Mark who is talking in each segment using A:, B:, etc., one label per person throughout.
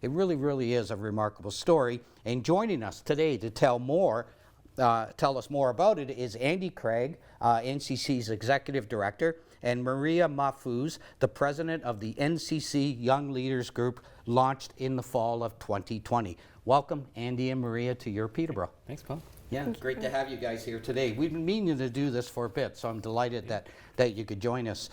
A: It really, really is a remarkable story. And joining us today to tell us more about it is Andy Cragg, NCC's Executive Director, and Maria Mahfouz, the President of the NCC Young Leaders Group, launched in the fall of 2020. Welcome, Andy and Maria, to Your Peterborough.
B: Thanks, Paul.
A: Yeah, it's great to have you guys here today. We've been meaning to do this for a bit, so I'm delighted that you could join us.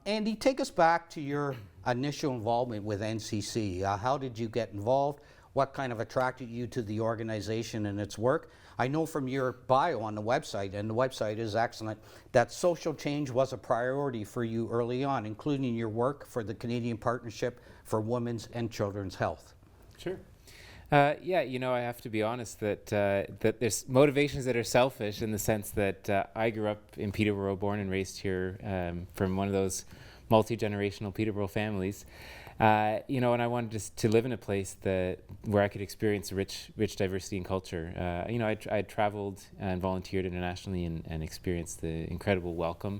A: Andy, take us back to your initial involvement with NCC. How did you get involved? What kind of attracted you to the organization and its work? I know from your bio on the website, and the website is excellent, that social change was a priority for you early on, including your work for the Canadian Partnership for Women's and Children's Health.
B: Sure. Yeah, you know, I have to be honest that there's motivations that are selfish in the sense that I grew up in Peterborough, born and raised here, from one of those multi-generational Peterborough families. You know, and I wanted to live in a place where I could experience rich diversity and culture. You know, I traveled and volunteered internationally and experienced the incredible welcome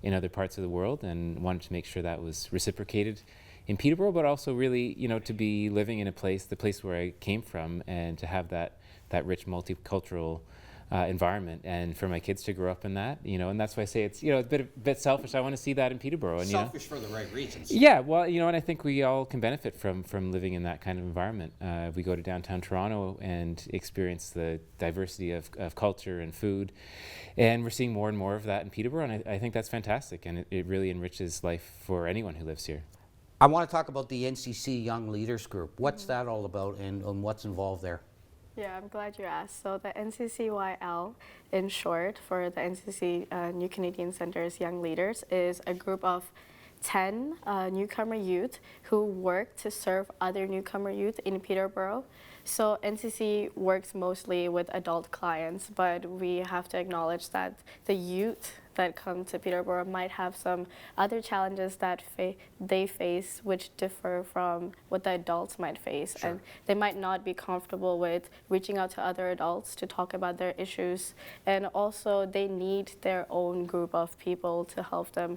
B: in other parts of the world, and wanted to make sure that was reciprocated in Peterborough, but also really, you know, to be living in the place where I came from, and to have that rich multicultural environment, and for my kids to grow up in that, you know, and that's why I say it's, you know, a bit selfish. I want to see that in Peterborough. And,
A: selfish, you know, for the right reasons.
B: Yeah, well, you know, and I think we all can benefit from living in that kind of environment. We go to downtown Toronto and experience the diversity of culture and food, and we're seeing more and more of that in Peterborough, and I think that's fantastic, and it really enriches life for anyone who lives here.
A: I want to talk about the NCC Young Leaders Group. What's that all about, and what's involved there?
C: Yeah, I'm glad you asked. So the NCCYL, in short, for the NCC New Canadian Centre's Young Leaders, is a group of 10 newcomer youth who work to serve other newcomer youth in Peterborough. So NCC works mostly with adult clients, but we have to acknowledge that the youth that come to Peterborough might have some other challenges that they face, which differ from what the adults might face.
A: Sure.
C: And they might not be comfortable with reaching out to other adults to talk about their issues. And also they need their own group of people to help them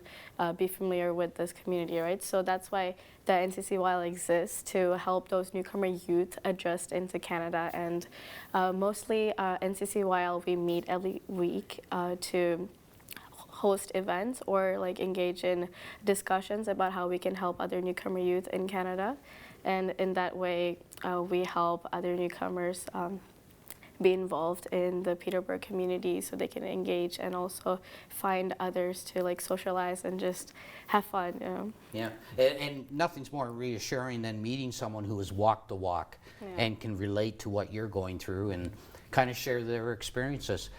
C: be familiar with this community, right? So that's why the NCCYL exists, to help those newcomer youth adjust into Canada. And mostly NCCYL, we meet every week to host events or like engage in discussions about how we can help other newcomer youth in Canada. And in that way, we help other newcomers be involved in the Peterborough community, so they can engage and also find others to like socialize and just have fun, you know.
A: Yeah, and nothing's more reassuring than meeting someone who has walked the walk, yeah, and can relate to what you're going through and kind of share their experiences.